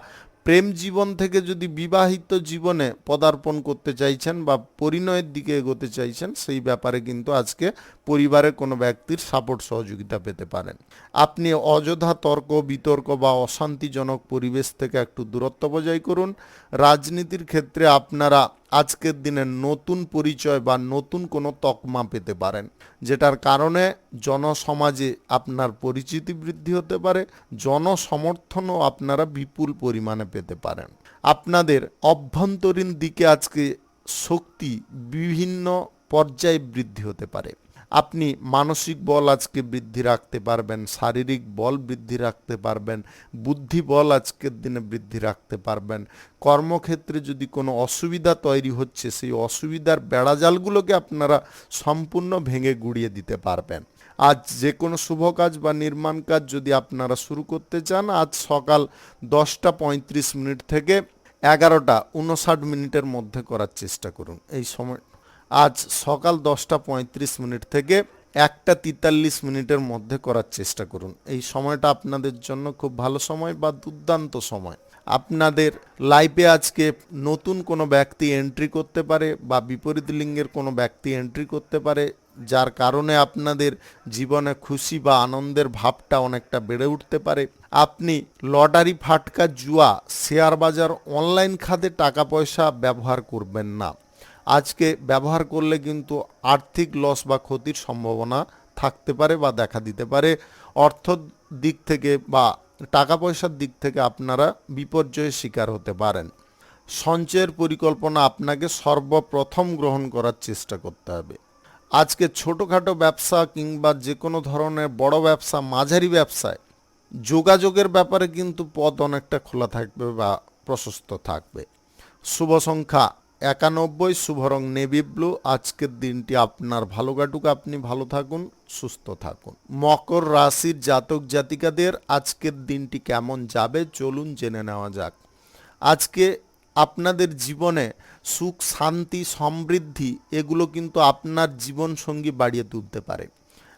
প্রেম জীবন থেকে যদি বিবাহিত জীবনে পদার্পণ করতে চাইছেন বা পরিণয়ের দিকে এগোতে চাইছেন, সেই ব্যাপারে কিন্তু আজকে পরিবারের কোনো ব্যক্তির সাপোর্ট সহযোগিতা পেতে পারেন। আপনি অযথা তর্ক বিতর্ক বা অশান্তিজনক পরিবেশ থেকে একটু দূরত্ব বজায় করুন। রাজনীতির ক্ষেত্রে আপনারা আজকের দিনে নতুন পরিচয় বা নতুন কোনো তকমা পেতে পারেন, যেটার কারণে জনসমাজে আপনার পরিচিতি বৃদ্ধি হতে পারে, জনসমর্থনও আপনারা বিপুল পরিমাণে পেতে পারেন। আপনাদের অভ্যন্তরীণ দিকে আজকে শক্তি বিভিন্ন পর্যায়ে বৃদ্ধি হতে পারে। আপনি মানসিক বল আজকে বৃদ্ধি রাখতে পারবেন, শারীরিক বল বৃদ্ধি রাখতে পারবেন, বুদ্ধি বল আজকের দিনে বৃদ্ধি রাখতে পারবেন। কর্মক্ষেত্রে যদি কোনো অসুবিধা তৈরি হচ্ছে, সেই অসুবিধার বেড়াজালগুলোকে আপনারা সম্পূর্ণ ভেঙে গুড়িয়ে দিতে পারবেন। আজ যে কোনো শুভ কাজ বা নির্মাণ কাজ যদি আপনারা শুরু করতে চান, আজ সকাল 10:35 থেকে 11:59 মধ্যে করার চেষ্টা করুন। এই সময় আজ সকাল 10:35 থেকে 1:43 মধ্যে করার চেষ্টা করুন। এই সময়টা আপনাদের জন্য খুব ভালো সময় বা দুর্দান্ত সময়। আপনাদের লাইফে আজকে নতুন কোনো ব্যক্তি এন্ট্রি করতে পারে বা বিপরীত লিঙ্গের কোনো ব্যক্তি এন্ট্রি করতে পারে, যার কারণে আপনাদের জীবনে খুশি বা আনন্দের ভাবটা অনেকটা বেড়ে উঠতে পারে। আপনি লটারি, ফাটকা, জুয়া, শেয়ার বাজার, অনলাইন খাতে টাকা পয়সা ব্যবহার করবেন না। আজকে ব্যবহার করলে কিন্তু আর্থিক লস বা ক্ষতির সম্ভাবনা থাকতে পারে বা দেখা দিতে পারে। অর্থ দিক থেকে বা টাকা পয়সার দিক থেকে আপনারা বিপর্যয়ের শিকার হতে পারেন। সঞ্চয়ের পরিকল্পনা আপনাকে সর্বপ্রথম গ্রহণ করার চেষ্টা করতে হবে। আজকে ছোটোখাটো ব্যবসা কিংবা যে কোনো ধরনের বড় ব্যবসা, মাঝারি ব্যবসায় যোগাযোগের ব্যাপারে কিন্তু পথ অনেকটা খোলা থাকবে বা প্রশস্ত থাকবে। শুভ সংখ্যা 91, শুভ রং নেভি ব্লু। আজকের দিনটি আপনার ভালো কাটুক, আপনি ভালো থাকুন, সুস্থ থাকুন। মকর রাশির জাতক জাতিকাদের আজকের দিনটি কেমন যাবে চলুন জেনে নেওয়া যাক। আজকে আপনাদের জীবনে সুখ, শান্তি, সমৃদ্ধি এগুলো কিন্তু আপনার জীবনসঙ্গী বাড়িয়ে তুলতে পারে।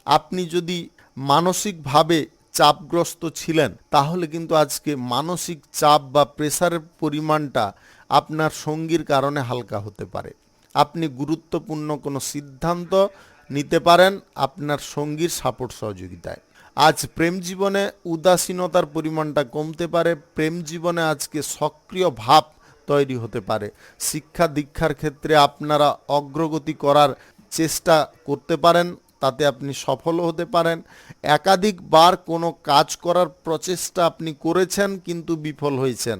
আপনি যদি মানসিকভাবে চাপগ্রস্ত ছিলেন, তাহলে কিন্তু আজকে মানসিক চাপ বা প্রেসারের পরিমাণটা আপনার সঙ্গীর কারণে হালকা হতে পারে। আপনি গুরুত্বপূর্ণ কোনো সিদ্ধান্ত নিতে পারেন আপনার সঙ্গীর সাপোর্ট সহযোগিতায়। আজ প্রেম জীবনে উদাসীনতার পরিমাণটা কমতে পারে। প্রেম জীবনে আজকে সক্রিয় ভাব তৈরি হতে পারে। শিক্ষা দীক্ষার ক্ষেত্রে আপনারা অগ্রগতি করার চেষ্টা করতে পারেন, তাতে আপনি সফল হতে পারেন। একাধিকবার কোনো কাজ করার প্রচেষ্টা আপনি করেছেন কিন্তু বিফল হয়েছেন,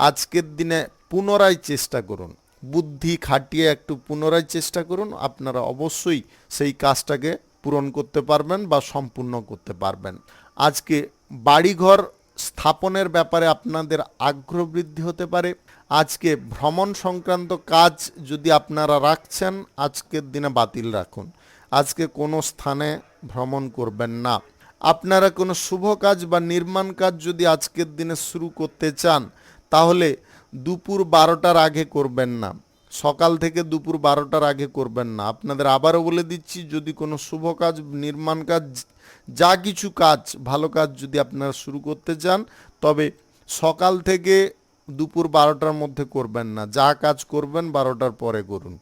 আজকের দিনে পুনরায় চেষ্টা করুন, বুদ্ধি খাটিয়ে একটু পুনরায় চেষ্টা করুন, আপনারা অবশ্যই সেই কাজটাকে পূরণ করতে পারবেন বা সম্পূর্ণ করতে পারবেন। আজকে বাড়িঘর স্থাপনের ব্যাপারে আপনাদের আগ্রহ বৃদ্ধি হতে পারে। আজকে ভ্রমণ সংক্রান্ত কাজ যদি আপনারা রাখছেন, আজকের দিনে বাতিল রাখুন। আজকে কোনো স্থানে ভ্রমণ করবেন না। আপনারা কোনো শুভ কাজ বা নির্মাণ কাজ যদি আজকের দিনে শুরু করতে চান, তাহলে দুপুর 12টার আগে করবেন না, সকাল থেকে দুপুর 12টার আগে করবেন না। আপনাদের আবারও বলে দিচ্ছি, যদি কোনো শুভ কাজ, নির্মাণ কাজ, যা কিছু কাজ, ভালো কাজ যদি আপনারা শুরু করতে চান, তবে সকাল থেকে দুপুর 12টার মধ্যে করবেন না। যা কাজ করবেন 12টার পরে করুন।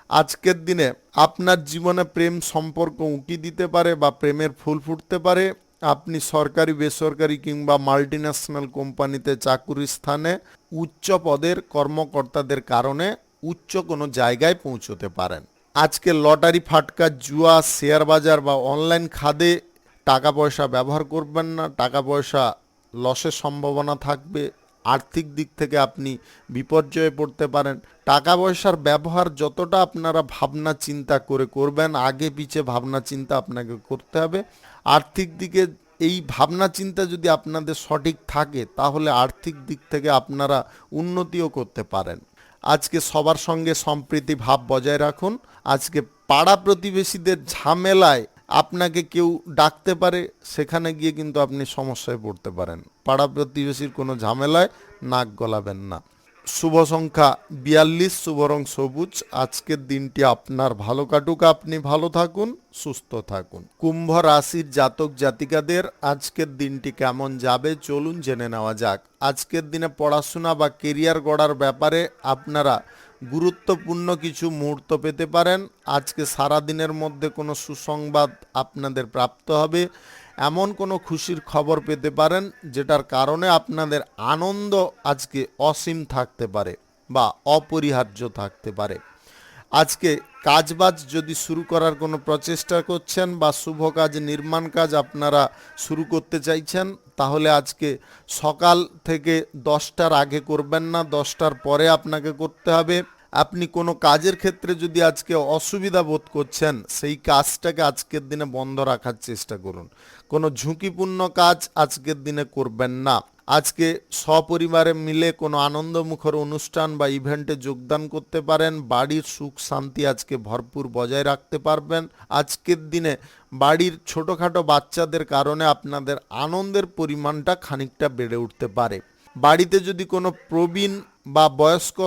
আজকের দিনে আপনার জীবনে প্রেম সম্পর্ক উঁকি দিতে পারে বা প্রেমের ফুল ফুটতে পারে। আপনি সরকারি, বেসরকারি কিংবা মাল্টিন্যাশনাল কোম্পানিতে চাকুরির স্থানে উচ্চ পদের কর্মকর্তাদের কারণে উচ্চ কোনো জায়গায় পৌঁছতে পারেন। আজকে লটারি, ফাটকা, জুয়া, শেয়ার বাজার বা অনলাইন খাতে টাকা পয়সা ব্যবহার করবেন না। টাকা পয়সা লসের সম্ভাবনা থাকবে। আর্থিক দিক থেকে আপনি বিপর্যয়ে পড়তে পারেন। টাকা পয়সার ব্যবহার যতটা আপনারা ভাবনা চিন্তা করে করবেন, আগে পিছে ভাবনা চিন্তা আপনাকে করতে হবে। আর্থিক দিকে এই ভাবনা চিন্তা যদি আপনাদের সঠিক থাকে, তাহলে আর্থিক দিক থেকে আপনারা উন্নতিও করতে পারেন। আজকে সবার সঙ্গে সম্প্রীতি ভাব বজায় রাখুন। আজকে পাড়া প্রতিবেশীদের ঝামেলায় আপনাকে কেউ ডাকতে পারে, সেখানে গিয়ে কিন্তু আপনি সমস্যায় পড়তে পারেন। পাড়া প্রতিবেশীর কোনো ঝামেলায় নাক গলাবেন না। শুভ সংখ্যা 42, শুভ রং সবুজ। আজকের দিনটি আপনার ভালো কাটুক, আপনি ভালো থাকুন, সুস্থ থাকুন। কুম্ভ রাশির জাতক জাতিকাদের আজকের দিনটি কেমন যাবে চলুন জেনে নেওয়া যাক। আজকের দিনে পড়াশোনা বা কেরিয়ার গড়ার ব্যাপারে আপনারা গুরুত্বপূর্ণ কিছু মুহূর্ত পেতে পারেন। আজকে সারা দিনের মধ্যে কোনো সুসংবাদ আপনাদের প্রাপ্ত হবে, এমন কোনো খুশির খবর পেতে পারেন যেটার কারণে আপনাদের আনন্দ আজকে অসীম থাকতে পারে বা অপরিহার্য থাকতে পারে। আজকে কাজবাজ যদি শুরু করার কোনো প্রচেষ্টা করছেন বা শুভ কাজ নির্মাণ কাজ আপনারা শুরু করতে চাইছেন, তাহলে আজকে সকাল থেকে 10টার আগে করবেন না, 10টার পরে আপনাকে করতে হবে। আপনি কোনো কাজের ক্ষেত্রে যদি আজকে অসুবিধা বোধ করছেন, সেই কাজটাকে আজকের দিনে বন্ধ রাখার চেষ্টা করুন। কোনো ঝুঁকিপূর্ণ কাজ আজকের দিনে করবেন না। আজকে সপরিবারে মিলে কোনো আনন্দমুখর অনুষ্ঠান বা ইভেন্টে যোগদান করতে পারেন। বাড়ির সুখ শান্তি আজকে ভরপুর বজায় রাখতে পারবেন। আজকের দিনে বাড়ির ছোটোখাটো বাচ্চাদের কারণে আপনাদের আনন্দের পরিমাণটা খানিকটা বেড়ে উঠতে পারে। বাড়িতে যদি কোনো প্রবীণ বা বয়স্ক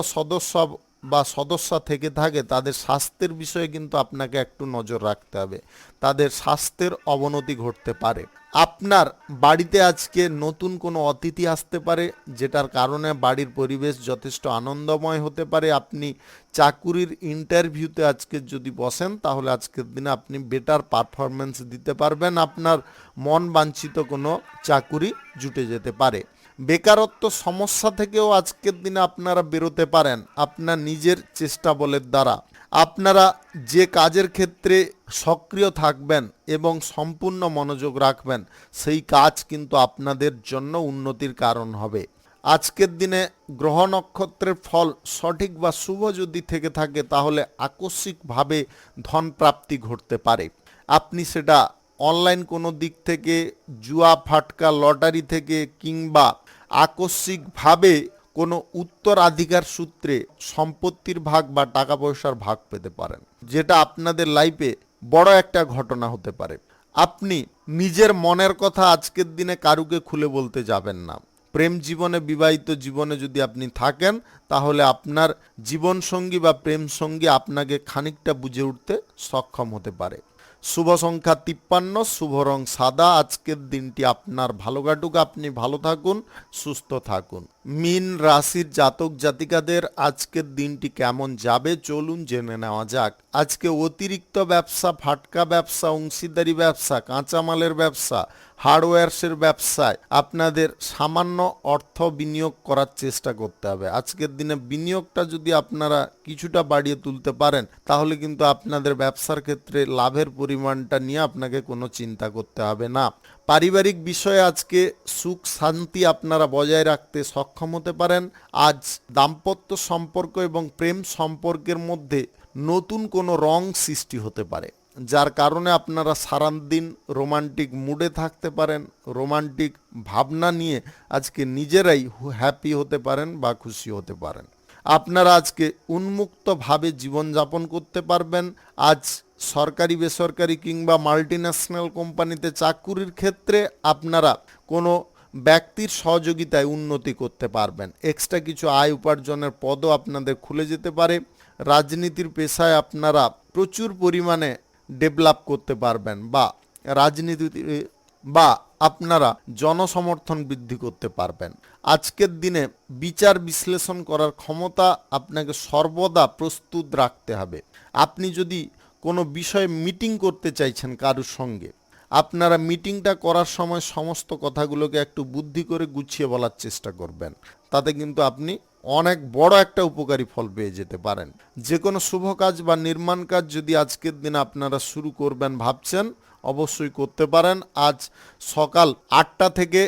সদস্যা থেকে থাকে, তাদের স্বাস্থ্যের বিষয়ে কিন্তু আপনাকে একটু নজর রাখতে হবে। তাদের স্বাস্থ্যের অবনতি ঘটতে পারে। আপনার বাড়িতে আজকে নতুন কোনো অতিথি আসতে পারে, যেটার কারণে বাড়ির পরিবেশ যথেষ্ট আনন্দময় হতে পারে। আপনি চাকুরির ইন্টারভিউতে আজকে যদি বসেন, তাহলে আজকের দিনে আপনি বেটার পারফরমেন্স দিতে পারবেন। আপনার মন বাঞ্ছিত কোনো চাকুরি জুটে যেতে পারে। বেকারত্ব সমস্যা থেকেও আজকের দিনে আপনারা বেরোতে পারেন আপনার নিজের চেষ্টা বলের দ্বারা। আপনারা যে কাজের ক্ষেত্রে সক্রিয় থাকবেন এবং সম্পূর্ণ মনোযোগ রাখবেন, সেই কাজ কিন্তু আপনাদের জন্য উন্নতির কারণ হবে। আজকের দিনে গ্রহ নক্ষত্রের ফল সঠিক বা শুভ যদি থেকে থাকে, তাহলে আকস্মিকভাবে ধন প্রাপ্তি ঘটতে পারে। আপনি সেটা অনলাইন কোনো দিক থেকে, জুয়া ফাটকা লটারি থেকে, কিংবা আকস্মিকভাবে কোনো উত্তরাধিকার সূত্রে সম্পত্তির ভাগ বা টাকা পয়সার ভাগ পেতে পারেন, যেটা আপনাদের লাইফে বড় একটা ঘটনা হতে পারে। আপনি নিজের মনের কথা আজকের দিনে কারুকে খুলে বলতে যাবেন না। প্রেম জীবনে, বিবাহিত জীবনে যদি আপনি থাকেন, তাহলে আপনার জীবনসঙ্গী বা প্রেম সঙ্গী আপনাকে খানিকটা বুঝে উঠতে সক্ষম হতে পারে। শুভ সংখ্যা 53, শুভ রং সাদা। আজকের দিনটি আপনার ভালো কাটুক, আপনি ভালো থাকুন, সুস্থ থাকুন। মীন রাশির জাতক জাতিকাদের আজকের দিনটি কেমন যাবে চলুন জেনে নেওয়া যাক। আজকে অতিরিক্ত ব্যবসা, ফাটকা ব্যবসা, অংশীদারি ব্যবসা, কাঁচামালের ব্যবসা, হার্ডওয়্যার্সের ব্যবসায় আপনাদের সামান্য অর্থ বিনিয়োগ করার চেষ্টা করতে হবে। আজকের দিনে বিনিয়োগটা যদি আপনারা কিছুটা বাড়িয়ে তুলতে পারেন, তাহলে কিন্তু আপনাদের ব্যবসার ক্ষেত্রে লাভের পরিমাণটা নিয়ে আপনাকে কোনো চিন্তা করতে হবে না। পারিবারিক বিষয়ে আজকে সুখ শান্তি আপনারা বজায় রাখতে সক্ষম হতে পারেন। আজ দাম্পত্য সম্পর্ক এবং প্রেম সম্পর্কের মধ্যে নতুন কোনো রং সৃষ্টি হতে পারে, যার কারণে আপনারা সারাদিন রোমান্টিক মুডে থাকতে পারেন। রোমান্টিক ভাবনা নিয়ে আজকে নিজেরাই হ্যাপি হতে পারেন বা খুশি হতে পারেন। আপনারা আজকে উন্মুক্তভাবে জীবনযাপন করতে পারবেন। আজ সরকারি, বেসরকারি কিংবা মাল্টিন্যাশনাল কোম্পানিতে চাকুরির ক্ষেত্রে আপনারা কোনো ব্যক্তির সহযোগিতায় উন্নতি করতে পারবেন। এক্সট্রা কিছু আয় উপার্জনের পদও আপনাদের খুলে যেতে পারে। রাজনীতির পেশায় আপনারা প্রচুর পরিমাণে ডেভেলপ করতে পারবেন বা আপনারা জনসমর্থন বৃদ্ধি করতে পারবেন। আজকের দিনে বিচার বিশ্লেষণ করার ক্ষমতা আপনাকে সর্বদা প্রস্তুত রাখতে হবে। আপনি যদি কোনো বিষয়ে মিটিং করতে চাইছেন কারোর সঙ্গে, আপনারা মিটিংটা করার সময় সমস্ত কথাগুলোকে একটু বুদ্ধি করে গুছিয়ে বলার চেষ্টা করবেন। তাতে কিন্তু আপনি অনেক বড় একটা উপকারী ফল পেয়ে যেতে পারেন। যে কোনো শুভ কাজ বা নির্মাণ কাজ যদি আজকের দিনে আপনারা শুরু করবেন ভাবছেন, অবশ্যই করতে পারেন। আজ সকাল 8টা থেকে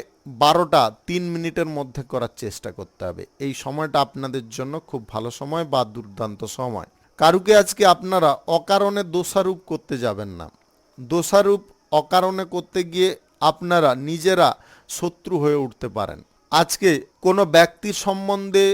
12টা 3 মিনিটের মধ্যে করার চেষ্টা করতে হবে। এই সময়টা আপনাদের জন্য খুব ভালো সময় বা দুর্দান্ত সময়। কারুকে আজকে আপনারা অকারণে দোষারোপ করতে যাবেন না। দোষারোপ অকারণে করতে গিয়ে আপনারা নিজেরা শত্রু হয়ে উঠতে পারেন। আজকে কোনো ব্যক্তির সম্বন্ধে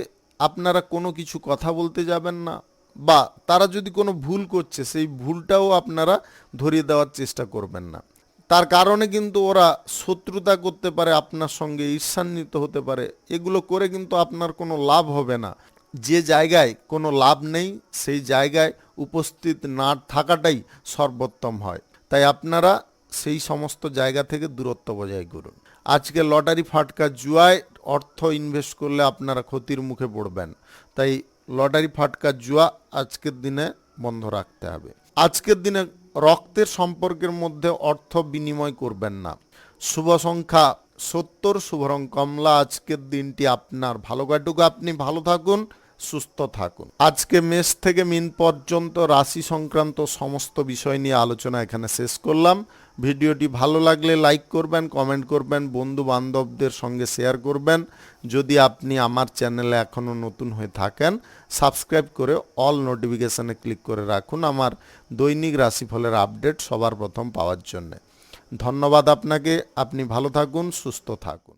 আপনারা কোনো কিছু কথা বলতে যাবেন না, বা তারা যদি কোনো ভুল করছে সেই ভুলটাও আপনারা ধরিয়ে দেওয়ার চেষ্টা করবেন না। তার কারণে কিন্তু ওরা শত্রুতা করতে পারে আপনার সঙ্গে, ঈর্ষান্বিত হতে পারে। এগুলো করে কিন্তু আপনার কোনো লাভ হবে না। যে জায়গায় কোনো লাভ নেই সেই জায়গায় উপস্থিত না থাকাটাই সর্বোত্তম হয়। তাই আপনারা সেই সমস্ত জায়গা থেকে দূরত্ব বজায় করুন। আজকে লটারি ফাটকা জুয়ায় অর্থ ইনভেস্ট করলে আপনারা ক্ষতির মুখে পড়বেন। তাই লটারি ফাটকা জুয়া আজকের দিনে বন্ধ রাখতে হবে। আজকের দিনে রক্তের সম্পর্কের মধ্যে অর্থ বিনিময় করবেন না। শুভ সংখ্যা 70, শুভ রং কমলা। আজকের দিনটি আপনার ভালো কাটুক, আপনি ভালো থাকুন, সুস্থ থাকুন। আজকে মেষ থেকে মিন পর্যন্ত রাশি সংক্রান্ত সমস্ত বিষয় নিয়ে আলোচনা এখানে শেষ করলাম। ভিডিওটি ভালো লাগলে লাইক করবেন, কমেন্ট করবেন, বন্ধু বান্ধবদের সঙ্গে শেয়ার করবেন। যদি আপনি আমার চ্যানেলে এখনও নতুন হয়ে থাকেন, সাবস্ক্রাইব করে অল নোটিফিকেশানে ক্লিক করে রাখুন আমার দৈনিক রাশিফলের আপডেট সবার প্রথম পাওয়ার জন্য। ধন্যবাদ আপনাকে। আপনি ভালো থাকুন, সুস্থ থাকুন।